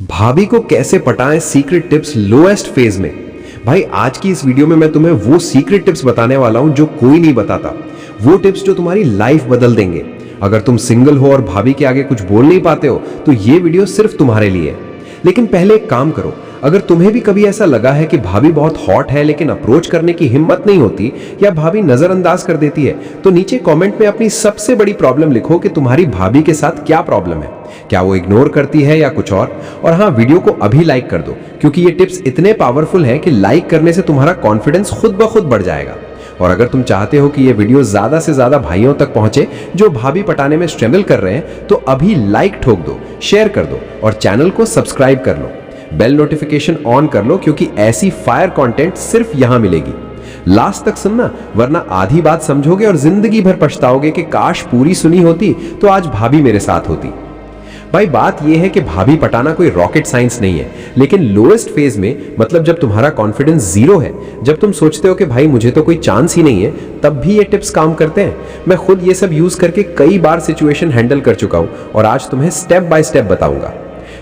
भाभी को कैसे पटाएं सीक्रेट टिप्स लोएस्ट फेज में। भाई आज की इस वीडियो में मैं तुम्हें वो सीक्रेट टिप्स बताने वाला हूं जो कोई नहीं बताता। वो टिप्स जो तुम्हारी लाइफ बदल देंगे। अगर तुम सिंगल हो और भाभी के आगे कुछ बोल नहीं पाते हो तो ये वीडियो सिर्फ तुम्हारे लिए है। लेकिन पहले एक काम करो, अगर तुम्हें भी कभी ऐसा लगा है कि भाभी बहुत हॉट है लेकिन अप्रोच करने की हिम्मत नहीं होती या भाभी नजरअंदाज कर देती है, तो नीचे कमेंट में अपनी सबसे बड़ी प्रॉब्लम लिखो कि तुम्हारी भाभी के साथ क्या प्रॉब्लम है। क्या वो इग्नोर करती है या कुछ और हाँ, वीडियो को अभी लाइक कर दो क्योंकि ये टिप्स इतने पावरफुल हैं कि लाइक करने से तुम्हारा कॉन्फिडेंस खुद ब खुद बढ़ जाएगा। और अगर तुम चाहते हो कि ये वीडियो ज्यादा से ज्यादा भाइयों तक पहुंचे जो भाभी पटाने में स्ट्रगल कर रहे हैं, तो अभी लाइक ठोक दो, शेयर कर दो और चैनल को सब्सक्राइब कर लो। बेल नोटिफिकेशन ऑन कर लो क्योंकि ऐसी फायर कंटेंट सिर्फ यहां मिलेगी। लास्ट तक सुनना, वरना आधी बात समझोगे और जिंदगी भर पछताओगे कि काश पूरी सुनी होती तो आज भाभी मेरे साथ होती। भाई बात यह है कि भाभी पटाना कोई रॉकेट साइंस नहीं है, लेकिन लोएस्ट फेज में, मतलब जब तुम्हारा कॉन्फिडेंस जीरो है, जब तुम सोचते हो कि भाई मुझे तो कोई चांस ही नहीं है, तब भी ये टिप्स काम करते हैं। मैं खुद ये सब यूज करके कई बार सिचुएशन हैंडल कर चुका हूं और आज तुम्हें स्टेप बाय स्टेप बताऊंगा।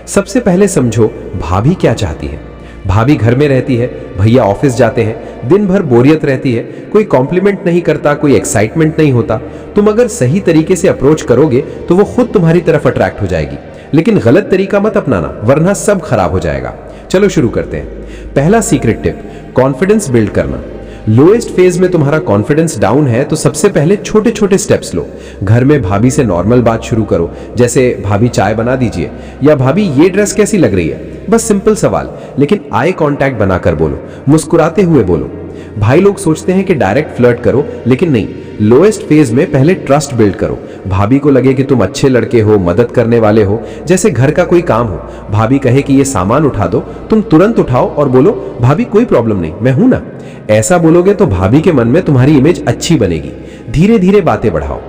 सबसे पहले समझो भाभी क्या चाहती है। भाभी घर में रहती है, भैया ऑफिस जाते हैं, दिन भर बोरियत रहती है, कोई कॉम्प्लीमेंट नहीं करता, कोई एक्साइटमेंट नहीं होता। तुम अगर सही तरीके से अप्रोच करोगे तो वो खुद तुम्हारी तरफ अट्रैक्ट हो जाएगी, लेकिन गलत तरीका मत अपनाना वरना सब खराब हो जाएगा। चलो शुरू करते हैं। पहला सीक्रेट टिप, कॉन्फिडेंस बिल्ड करना। लोएस्ट फेज में तुम्हारा कॉन्फिडेंस डाउन है तो सबसे पहले छोटे छोटे स्टेप्स लो। घर में भाभी से नॉर्मल बात शुरू करो, जैसे भाभी चाय बना दीजिए या भाभी ये ड्रेस कैसी लग रही है। बस सिंपल सवाल, लेकिन आई कांटेक्ट बनाकर बोलो, मुस्कुराते हुए बोलो। भाई लोग सोचते हैं कि डायरेक्ट फ्लर्ट करो, लेकिन नहीं। लोएस्ट फेज में पहले ट्रस्ट बिल्ड करो। भाभी को लगे कि तुम अच्छे लड़के हो, मदद करने वाले हो। जैसे घर का कोई काम हो, भाभी कहे कि ये सामान उठा दो, तुम तुरंत उठाओ और बोलो भाभी कोई प्रॉब्लम नहीं, मैं हूं ना। ऐसा बोलोगे तो भाभी के मन में तुम्हारी इमेज अच्छी बनेगी। धीरे धीरे बातें बढ़ाओ।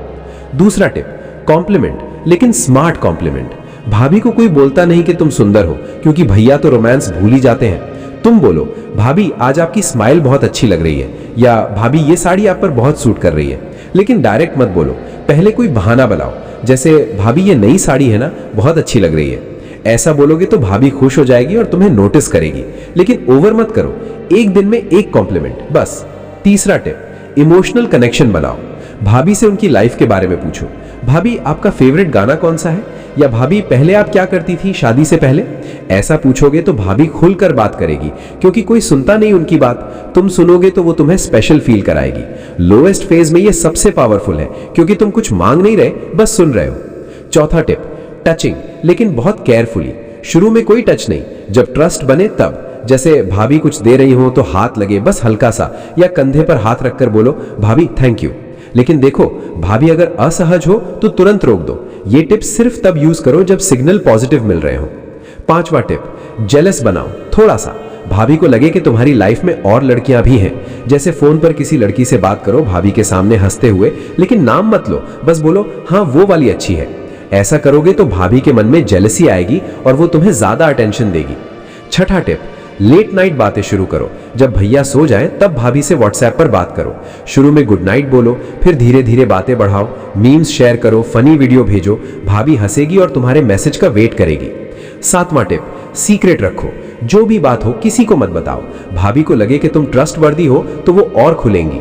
दूसरा टिप, कॉम्प्लीमेंट, लेकिन स्मार्ट कॉम्प्लीमेंट। भाभी को कोई बोलता नहीं कि तुम सुंदर हो, क्योंकि भैया तो रोमांस भूल ही जाते हैं। तुम बोलो भाभी आज आपकी स्माइल बहुत अच्छी लग रही है, या भाभी ये साड़ी आप पर बहुत सूट कर रही है। लेकिन डायरेक्ट मत बोलो, पहले कोई बहाना बनाओ, जैसे भाभी ये नई साड़ी है ना, बहुत अच्छी लग रही है। ऐसा बोलोगे तो भाभी खुश हो जाएगी और तुम्हें नोटिस करेगी, लेकिन ओवर मत करो। एक दिन में एक कॉम्प्लीमेंट बस। तीसरा टिप, इमोशनल कनेक्शन बनाओ। भाभी से उनकी लाइफ के बारे में पूछो। भाभी आपका फेवरेट गाना कौन सा है, या भाभी पहले आप क्या करती थी शादी से पहले। ऐसा पूछोगे तो भाभी खुलकर बात करेगी, क्योंकि कोई सुनता नहीं उनकी बात। तुम सुनोगे तो वो तुम्हें स्पेशल फील कराएगी। लोएस्ट फेज में ये सबसे पावरफुल है, क्योंकि तुम कुछ मांग नहीं रहे, बस सुन रहे हो। चौथा टिप, टचिंग, लेकिन बहुत केयरफुली। शुरू में कोई टच नहीं, जब ट्रस्ट बने तब। जैसे भाभी कुछ दे रही हो तो हाथ लगे, बस हल्का सा, या कंधे पर हाथ रखकर बोलो भाभी थैंक यू। लेकिन देखो, भाभी अगर असहज हो तो तुरंत रोक दो। ये टिप्स सिर्फ तब यूज करो जब सिग्नल पॉजिटिव मिल रहे हो। पांचवा टिप, जेलस बनाओ थोड़ा सा। भाभी को लगे कि तुम्हारी लाइफ में और लड़कियां भी हैं। जैसे फोन पर किसी लड़की से बात करो भाभी के सामने हंसते हुए, लेकिन नाम मत लो, बस बोलो हाँ वो वाली अच्छी है। ऐसा करोगे तो भाभी के मन में जेलसी आएगी और वो तुम्हें ज्यादा अटेंशन देगी। छठा टिप, लेट नाइट बातें शुरू करो। जब भैया सो जाएं तब भाभी से व्हाट्सएप पर बात करो। शुरू में गुड नाइट बोलो, फिर धीरे धीरे बातें बढ़ाओ। मीम्स शेयर करो, फनी वीडियो भेजो। भाभी हंसेगी और तुम्हारे मैसेज का वेट करेगी। सातवां टिप, सीक्रेट रखो। जो भी बात हो किसी को मत बताओ। भाभी को लगे कि तुम ट्रस्टवर्दी हो तो वो और खुलेंगी।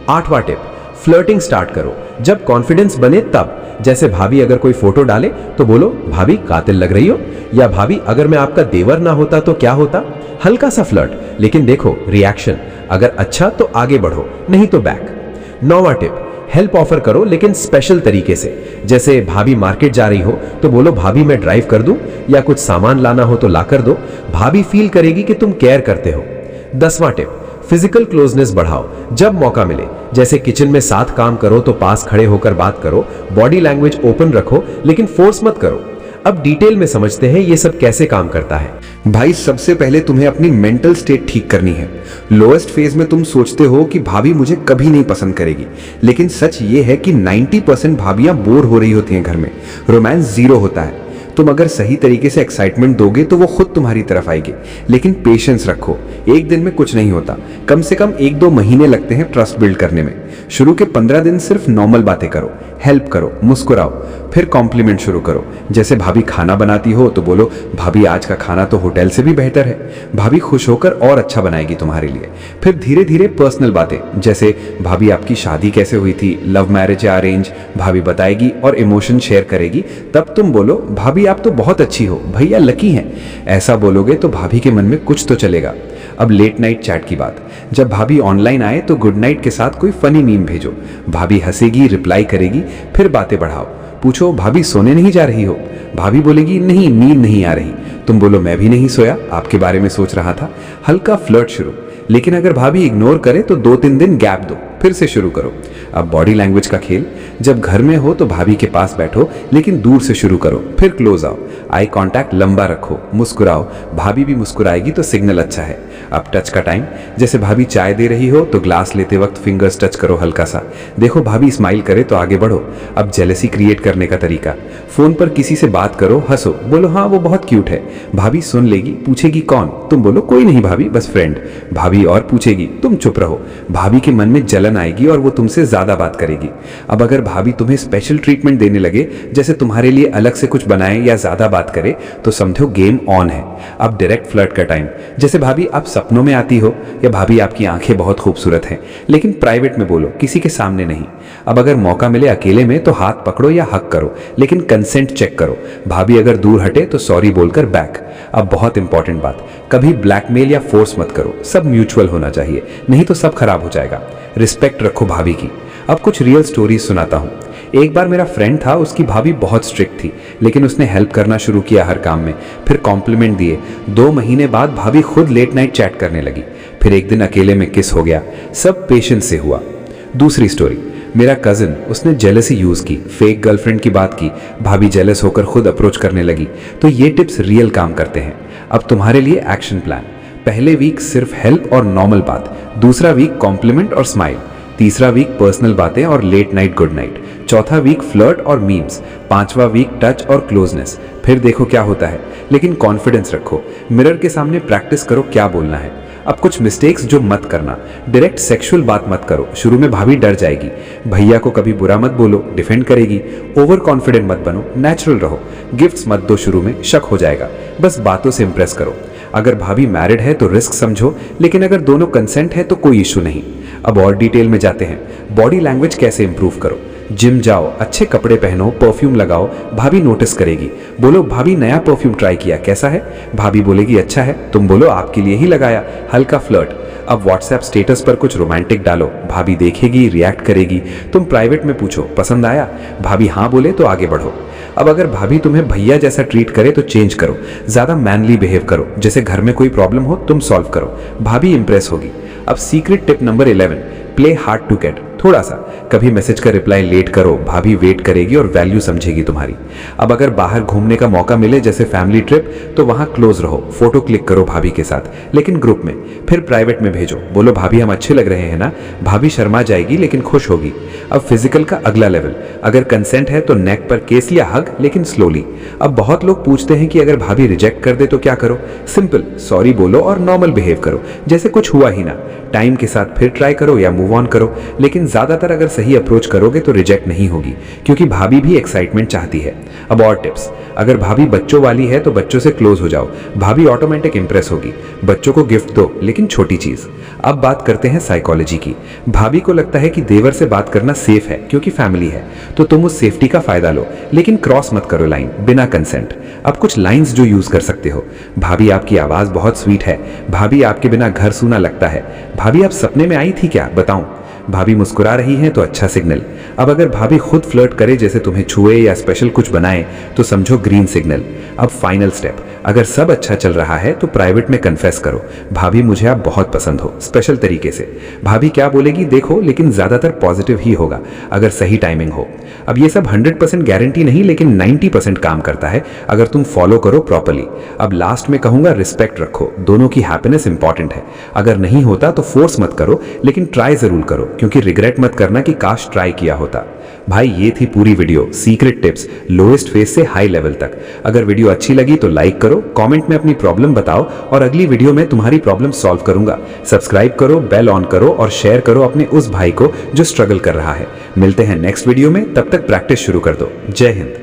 आठवां टिप, फ्लर्टिंग स्टार्ट करो। जब कॉन्फिडेंस बने तब। जैसे भाभी अगर कोई फोटो डाले तो बोलो भाभी कातिल लग रही हो, या भाभी अगर मैं आपका देवर ना होता तो क्या होता। हल्का सा फ्लर्ट, लेकिन देखो रिएक्शन। अगर अच्छा तो आगे बढ़ो, नहीं तो बैक। नौवां टिप, हेल्प ऑफर करो, लेकिन स्पेशल तरीके से। जैसे भाभी मार्केट जा रही हो तो बोलो भाभी मैं ड्राइव कर दूं, या कुछ सामान लाना हो तो ला कर दो। भाभी फील करेगी कि तुम केयर करते हो। 10वां टिप, फिजिकल क्लोजनेस बढ़ाओ जब मौका मिले। जैसे किचन में साथ काम करो तो पास खड़े होकर बात करो। बॉडी लैंग्वेज ओपन रखो, लेकिन फोर्स मत करो। अब डिटेल में समझते हैं ये सब कैसे काम करता है। भाई सबसे पहले तुम्हें अपनी मेंटल स्टेट ठीक करनी है। लोएस्ट फेज में तुम सोचते हो कि भाभी मुझे कभी नहीं पसंद करेगी, लेकिन सच ये है कि 90% भाभियां बोर हो रही होती हैं घर में। रोमांस जीरो होता है। तुम अगर सही तरीके से एक्साइटमेंट दोगे तो वो खुद तुम्हारी तरफ आएगी, लेकिन पेशेंस रखो। एक दिन में कुछ नहीं होता, कम से कम 1-2 महीने लगते हैं ट्रस्ट बिल्ड करने में। शुरू के 15 दिन सिर्फ नॉर्मल बातें करो, हेल्प करो, मुस्कुराओ, फिर कॉम्प्लीमेंट शुरू करो। जैसे भाभी खाना बनाती हो तो बोलो, भाभी आज का खाना तो होटल से भी बेहतर है। भाभी खुश होकर और अच्छा बनाएगी तुम्हारे लिए। फिर धीरे धीरे पर्सनल बातें, जैसे भाभी आपकी शादी कैसे हुई थी, लव मैरिज या अरेंज, भाभी बताएगी और इमोशन शेयर करेगी। तब तुम बोलो, भाभी आप तो बहुत अच्छी हो, भैया लकी हैं। ऐसा बोलोगे तो भाभी के मन में कुछ तो चलेगा। अब लेट नाइट चैट की बात, जब भाभी ऑनलाइन आए तो गुड नाइट के साथ कोई फनी मीम भेजो। भाभी हंसेगी, रिप्लाई करेगी, फिर बातें बढ़ाओ। पूछो, भाभी सोने नहीं जा रही हो? भाभी बोलेगी, नहीं नींद नहीं आ रही। तुम बोलो, मैं भी नहीं सोया, आपके बारे में सोच रहा था। हल्का फ्लर्ट शुरू। लेकिन अगर भाभी इग्नोर करे तो 2-3 दिन गैप दो, फिर से शुरू करो। अब बॉडी लैंग्वेज का खेल, जब घर में हो तो भाभी के पास बैठो लेकिन दूर से शुरू करो, फिर क्लोज आओ। आई कांटेक्ट लंबा रखो, मुस्कुराओ, भाभी भी मुस्कुराएगी तो सिग्नल अच्छा है। अब टच का टाइम, जैसे भाभी चाय दे रही हो तो ग्लास लेते वक्त फिंगर्स टच करो हल्का सा। देखो भाभी स्माइल करे तो आगे बढ़ो। अब जेलसी क्रिएट करने का तरीका, फोन पर किसी से बात करो, हंसो, बोलो हाँ वो बहुत क्यूट है। भाभी सुन लेगी, पूछेगी कौन, तुम बोलो कोई नहीं भाभी, बस फ्रेंड। भाभी और पूछेगी, तुम चुप रहो। भाभी के मन में जलन आएगी और वो तुमसे ज्यादा बात करेगी। अब अगर भाभी तुम्हें स्पेशल ट्रीटमेंट देने लगे, जैसे तुम्हारे लिए अलग से कुछ बनाए या ज्यादा बात करे, तो समझो गेम ऑन है। अब डायरेक्ट फ्लर्ट का टाइम, जैसे भाभी आप सपनों में आती हो, या भाभी आपकी आंखें बहुत खूबसूरत हैं, लेकिन प्राइवेट में बोलो, किसी के सामने नहीं। अब अगर मौका मिले अकेले में तो हाथ पकड़ो या हक करो, लेकिन कंसेंट चेक करो। भाभी अगर दूर हटे तो सॉरी बोलकर बैक। अब बहुत इंपॉर्टेंट बात, कभी ब्लैकमेल या फोर्स मत करो, सब म्यूचुअल होना चाहिए, नहीं तो सब खराब हो जाएगा। रिस्पेक्ट रखो भाभी की। अब कुछ रियल स्टोरीज सुनाता हूँ। एक बार मेरा फ्रेंड था, उसकी भाभी बहुत स्ट्रिक्ट थी, लेकिन उसने हेल्प करना शुरू किया हर काम में, फिर कॉम्प्लीमेंट दिए। 2 महीने बाद भाभी खुद लेट नाइट चैट करने लगी। फिर एक दिन अकेले में किस हो गया, सब पेशेंस से हुआ। दूसरी स्टोरी, मेरा कजिन, उसने जेलसी यूज की, फेक गर्लफ्रेंड की बात की, भाभी जेलस होकर खुद अप्रोच करने लगी। तो ये टिप्स रियल काम करते हैं। अब तुम्हारे लिए एक्शन प्लान, पहले वीक सिर्फ हेल्प और नॉर्मल बात, दूसरा वीक कॉम्प्लीमेंट और स्माइल, तीसरा वीक पर्सनल बातें और लेट नाइट गुड नाइट, चौथा वीक फ्लर्ट और मीम्स, 5वां वीक टच और क्लोजनेस। फिर देखो क्या होता है, लेकिन कॉन्फिडेंस रखो, मिरर के सामने प्रैक्टिस करो क्या बोलना है। अब कुछ मिस्टेक्स जो मत करना, डायरेक्ट सेक्सुअल बात मत करो, शुरू में भाभी डर जाएगी। भैया को कभी बुरा मत बोलो, डिफेंड करेगी। ओवर कॉन्फिडेंट मत बनो, नेचुरल रहो। गिफ्ट्स मत दो, शुरू में शक हो जाएगा, बस बातों से इंप्रेस करो। अगर भाभी मैरिड है तो रिस्क समझो, लेकिन अगर दोनों कंसेंट है तो कोई इशू नहीं। अब और डिटेल में जाते हैं, बॉडी लैंग्वेज कैसे इंप्रूव करो। जिम जाओ, अच्छे कपड़े पहनो, परफ्यूम लगाओ, भाभी नोटिस करेगी। बोलो, भाभी नया परफ्यूम ट्राई किया, कैसा है? भाभी बोलेगी अच्छा है, तुम बोलो आपके लिए ही लगाया। हल्का फ्लर्ट। अब व्हाट्सएप स्टेटस पर कुछ रोमांटिक डालो, भाभी देखेगी, रिएक्ट करेगी। तुम प्राइवेट में पूछो, पसंद आया? भाभी हाँ बोले तो आगे बढ़ो। अब अगर भाभी तुम्हें भैया जैसा ट्रीट करे तो चेंज करो, ज्यादा मैनली बिहेव करो, जैसे घर में कोई प्रॉब्लम हो तुम सॉल्व करो, भाभी इंप्रेस होगी। अब secret tip number 11, play hard to get. थोड़ा सा, कभी मैसेज का रिप्लाई लेट करो, भाभी वेट करेगी और वैल्यू समझेगी तुम्हारी। अब अगर बाहर घूमने का मौका मिले, जैसे फैमिली ट्रिप, तो वहां क्लोज रहो, फोटो क्लिक करो भाभी के साथ, लेकिन ग्रुप में। फिर प्राइवेट में भेजो, बोलो भाभी हम अच्छे लग रहे हैं ना। भाभी शर्मा जाएगी लेकिन खुश होगी। अब फिजिकल का अगला लेवल, अगर कंसेंट है तो नेक पर केस या हग, लेकिन स्लोली। अब बहुत लोग पूछते हैं कि अगर भाभी रिजेक्ट कर दे तो क्या करो। सिंपल, सॉरी बोलो और नॉर्मल बिहेव करो, जैसे कुछ हुआ ही ना। टाइम के साथ फिर ट्राई करो या मूव ऑन करो, लेकिन ज्यादातर अगर सही अप्रोच करोगे तो रिजेक्ट नहीं होगी, क्योंकि भाभी भी एक्साइटमेंट चाहती है। अब और टिप्स, अगर भाभी बच्चों वाली है तो बच्चों से क्लोज हो जाओ, भाभी ऑटोमेटिक इंप्रेस होगी। बच्चों को गिफ्ट दो, लेकिन छोटी चीज। अब बात करते हैं साइकोलॉजी की। भाभी को लगता है कि देवर से बात करना सेफ है क्योंकि फैमिली है, तो तुम उस सेफ्टी का फायदा लो, लेकिन क्रॉस मत करो लाइन बिना कंसेंट। अब कुछ लाइंस जो यूज कर सकते हो, भाभी आपकी आवाज बहुत स्वीट है, भाभी आपके बिना घर सूना लगता है, भाभी आप सपने में आई थी क्या, बताऊं, भाभी मुस्कुरा रही हैं तो अच्छा सिग्नल। अब अगर भाभी खुद फ्लर्ट करे, जैसे तुम्हें छुए या स्पेशल कुछ बनाए, तो समझो ग्रीन सिग्नल। अब फाइनल स्टेप, अगर सब अच्छा चल रहा है तो प्राइवेट में कन्फेस करो, भाभी मुझे आप बहुत पसंद हो, स्पेशल तरीके से। भाभी क्या बोलेगी देखो, लेकिन ज्यादातर पॉजिटिव ही होगा अगर सही टाइमिंग हो। अब ये सब 100% गारंटी नहीं, लेकिन 90% काम करता है अगर तुम फॉलो करो प्रॉपर्ली। अब लास्ट में कहूंगा, रिस्पेक्ट रखो, दोनों की हैप्पीनेस इंपॉर्टेंट है। अगर नहीं होता तो फोर्स मत करो, लेकिन ट्राई जरूर करो। क्योंकि रिग्रेट मत करना कि काश ट्राई किया होता। भाई ये थी पूरी video, secret tips lowest phase से हाई लेवल तक। अगर वीडियो अच्छी लगी तो लाइक करो, कमेंट में अपनी प्रॉब्लम बताओ और अगली वीडियो में तुम्हारी प्रॉब्लम सॉल्व करूंगा। सब्सक्राइब करो, बेल ऑन करो और शेयर करो अपने उस भाई को जो स्ट्रगल कर रहा है। मिलते हैं नेक्स्ट वीडियो में, तब तक प्रैक्टिस शुरू कर दो। जय हिंद।